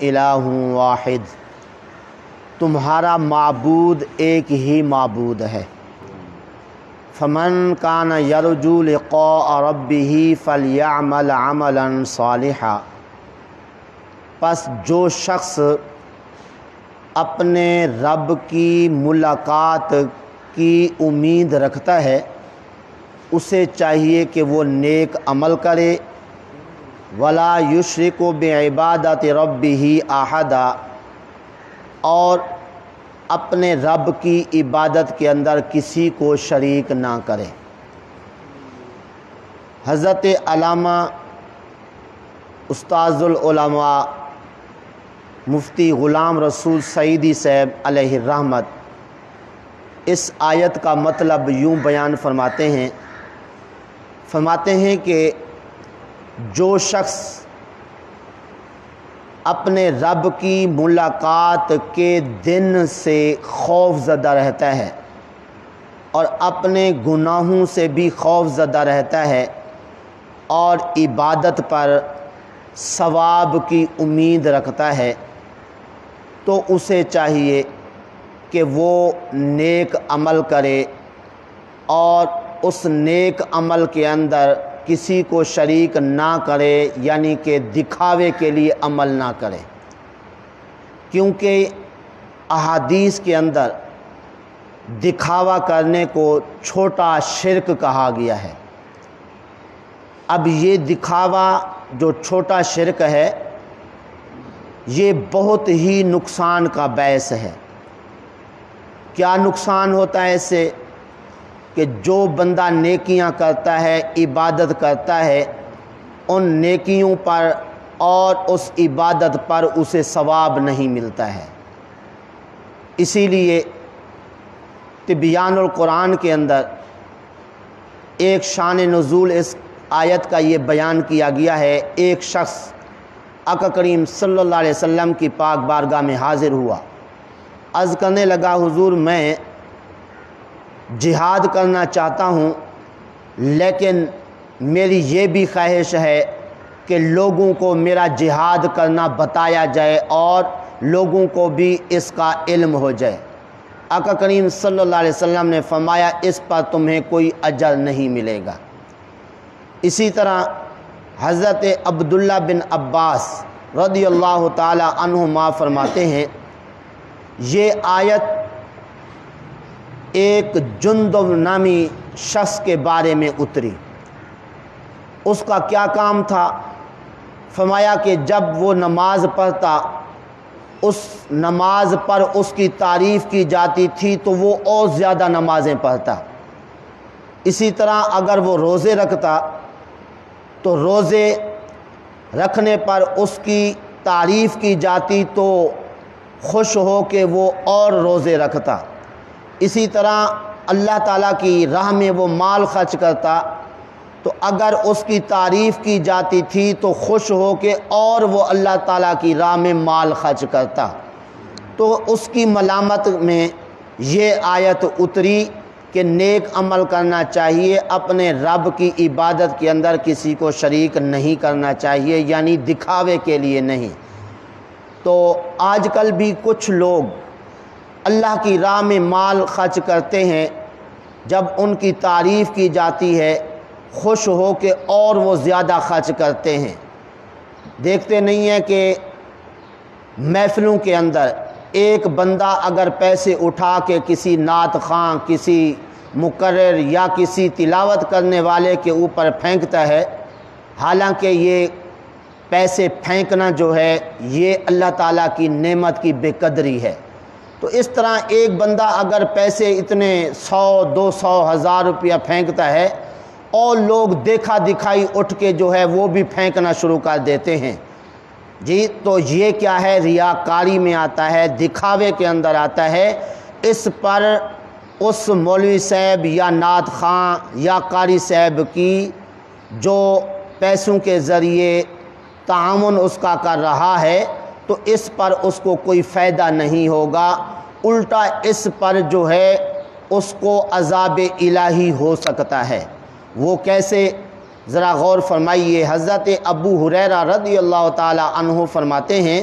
الہ واحد، تمہارا معبود ایک ہی معبود ہے۔ فمن کان یرجو لقاء ربہ فلیعمل عملا صالحا، پس جو شخص اپنے رب کی ملاقات کی امید رکھتا ہے اسے چاہیے کہ وہ نیک عمل کرے، ولا یشرک بعبادت ربہ احدا، اور اپنے رب کی عبادت کے اندر کسی کو شریک نہ کرے۔ حضرت علامہ استاذ العلماء مفتی غلام رسول سعیدی صاحب علیہ الرحمت اس آیت کا مطلب یوں بیان فرماتے ہیں کہ جو شخص اپنے رب کی ملاقات کے دن سے خوف زدہ رہتا ہے اور اپنے گناہوں سے بھی خوف زدہ رہتا ہے اور عبادت پر ثواب کی امید رکھتا ہے، تو اسے چاہیے کہ وہ نیک عمل کرے اور اس نیک عمل کے اندر کسی کو شریک نہ کرے، یعنی کہ دکھاوے کے لیے عمل نہ کرے، کیونکہ احادیث کے اندر دکھاوا کرنے کو چھوٹا شرک کہا گیا ہے۔ اب یہ دکھاوا جو چھوٹا شرک ہے یہ بہت ہی نقصان کا باعث ہے۔ کیا نقصان ہوتا ہے اس سے؟ کہ جو بندہ نیکیاں کرتا ہے، عبادت کرتا ہے، ان نیکیوں پر اور اس عبادت پر اسے ثواب نہیں ملتا ہے۔ اسی لیے تبیان القرآن کے اندر ایک شان نزول اس آیت کا یہ بیان کیا گیا ہے۔ ایک شخص آقا کریم صلی اللہ علیہ وسلم کی پاک بارگاہ میں حاضر ہوا، عرض کرنے لگا حضور میں جہاد کرنا چاہتا ہوں، لیکن میری یہ بھی خواہش ہے کہ لوگوں کو میرا جہاد کرنا بتایا جائے اور لوگوں کو بھی اس کا علم ہو جائے۔ آقا کریم صلی اللہ علیہ وسلم نے فرمایا اس پر تمہیں کوئی اجر نہیں ملے گا۔ اسی طرح حضرت عبداللہ بن عباس رضی اللہ تعالی عنہما فرماتے ہیں یہ آیت ایک جندب نامی شخص کے بارے میں اتری۔ اس کا کیا کام تھا؟ فرمایا کہ جب وہ نماز پڑھتا اس نماز پر اس کی تعریف کی جاتی تھی تو وہ اور زیادہ نمازیں پڑھتا۔ اسی طرح اگر وہ روزے رکھتا تو روزے رکھنے پر اس کی تعریف کی جاتی تو خوش ہو کے وہ اور روزے رکھتا۔ اسی طرح اللہ تعالیٰ کی راہ میں وہ مال خرچ کرتا تو اگر اس کی تعریف کی جاتی تھی تو خوش ہو کے اور وہ اللہ تعالیٰ کی راہ میں مال خرچ کرتا۔ تو اس کی ملامت میں یہ آیت اتری کہ نیک عمل کرنا چاہیے، اپنے رب کی عبادت کے اندر کسی کو شریک نہیں کرنا چاہیے، یعنی دکھاوے کے لیے نہیں۔ تو آج کل بھی کچھ لوگ اللہ کی راہ میں مال خرچ کرتے ہیں، جب ان کی تعریف کی جاتی ہے خوش ہو کے اور وہ زیادہ خرچ کرتے ہیں۔ دیکھتے نہیں ہیں کہ محفلوں کے اندر ایک بندہ اگر پیسے اٹھا کے کسی نعت خواں، کسی مقرر یا کسی تلاوت کرنے والے کے اوپر پھینکتا ہے، حالانکہ یہ پیسے پھینکنا جو ہے یہ اللہ تعالیٰ کی نعمت کی بے قدری ہے۔ تو اس طرح ایک بندہ اگر پیسے اتنے 100 200 1000 روپیہ پھینکتا ہے اور لوگ دیکھا دکھائی اٹھ کے جو ہے وہ بھی پھینکنا شروع کر دیتے ہیں، جی تو یہ کیا ہے؟ ریاکاری میں آتا ہے، دکھاوے کے اندر آتا ہے۔ اس پر اس مولوی صاحب یا نعت خواں یا قاری صاحب کی جو پیسوں کے ذریعے تعاون اس کا کر رہا ہے تو اس پر اس کو کوئی فائدہ نہیں ہوگا، الٹا اس پر جو ہے اس کو عذاب الہی ہو سکتا ہے۔ وہ کیسے؟ ذرا غور فرمائیے۔ حضرت ابو ہریرہ رضی اللہ تعالی عنہ فرماتے ہیں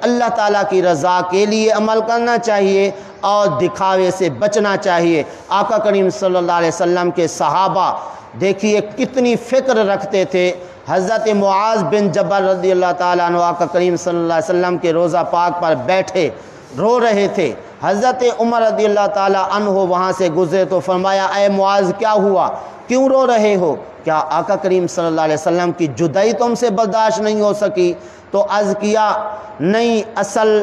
اللہ تعالیٰ کی رضا کے لیے عمل کرنا چاہیے اور دکھاوے سے بچنا چاہیے۔ آقا کریم صلی اللہ علیہ وسلم کے صحابہ دیکھیے کتنی فکر رکھتے تھے۔ حضرت معاذ بن جبل رضی اللہ تعالیٰ عنہ آقا کریم صلی اللہ علیہ وسلم کے روضہ پاک پر بیٹھے رو رہے تھے۔ حضرت عمر رضی اللہ تعالیٰ عنہ وہاں سے گزرے تو فرمایا اے معاذ کیا ہوا، کیوں رو رہے ہو؟ کیا آقا کریم صلی اللہ علیہ وسلم کی جدائی تم سے برداشت نہیں ہو سکی؟ تو عرض کیا نہیں، اصل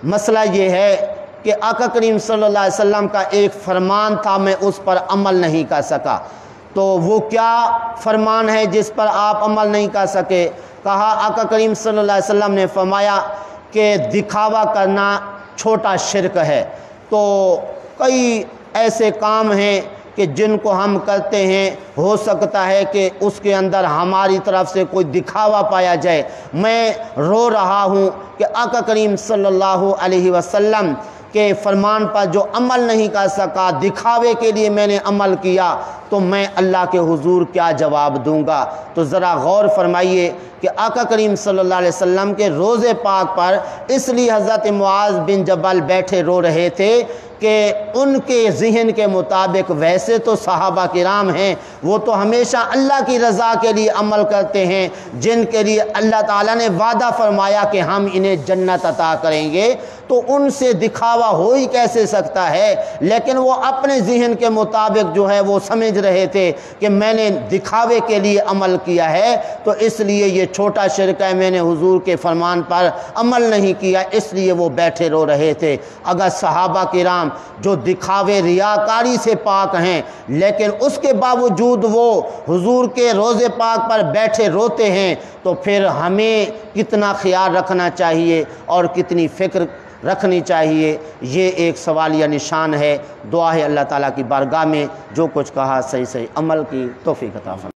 مسئلہ یہ ہے کہ آقا کریم صلی اللہ علیہ وسلم کا ایک فرمان تھا، میں اس پر عمل نہیں کر سکا۔ تو وہ کیا فرمان ہے جس پر آپ عمل نہیں کر سکے؟ کہا آقا کریم صلی اللہ علیہ وسلم نے فرمایا کہ دکھاوا کرنا چھوٹا شرک ہے۔ تو کئی ایسے کام ہیں کہ جن کو ہم کرتے ہیں ہو سکتا ہے کہ اس کے اندر ہماری طرف سے کوئی دکھاوا پایا جائے۔ میں رو رہا ہوں کہ آقا کریم صلی اللہ علیہ وسلم کے فرمان پر جو عمل نہیں کر سکا، دکھاوے کے لیے میں نے عمل کیا، تو میں اللہ کے حضور کیا جواب دوں گا؟ تو ذرا غور فرمائیے کہ آقا کریم صلی اللہ علیہ وسلم کے روضے پاک پر اس لیے حضرت معاذ بن جبل بیٹھے رو رہے تھے کہ ان کے ذہن کے مطابق ویسے تو صحابہ کرام ہیں، وہ تو ہمیشہ اللہ کی رضا کے لیے عمل کرتے ہیں، جن کے لیے اللہ تعالیٰ نے وعدہ فرمایا کہ ہم انہیں جنت عطا کریں گے، تو ان سے دکھاوا ہو ہی کیسے سکتا ہے؟ لیکن وہ اپنے ذہن کے مطابق جو ہے وہ سمجھ رہے تھے کہ میں نے دکھاوے کے لیے عمل کیا ہے تو اس لیے یہ چھوٹا شرک ہے، میں نے حضور کے فرمان پر عمل نہیں کیا، اس لیے وہ بیٹھے رو رہے تھے۔ اگر صحابہ کرام جو دکھاوے ریاکاری سے پاک ہیں لیکن اس کے باوجود وہ حضور کے روضے پاک پر بیٹھے روتے ہیں، تو پھر ہمیں کتنا خیال رکھنا چاہیے اور کتنی فکر رکھنی چاہیے، یہ ایک سوالیہ نشان ہے۔ دعا ہے اللہ تعالیٰ کی بارگاہ میں جو کچھ کہا صحیح عمل کی توفیق عطا فرمائے۔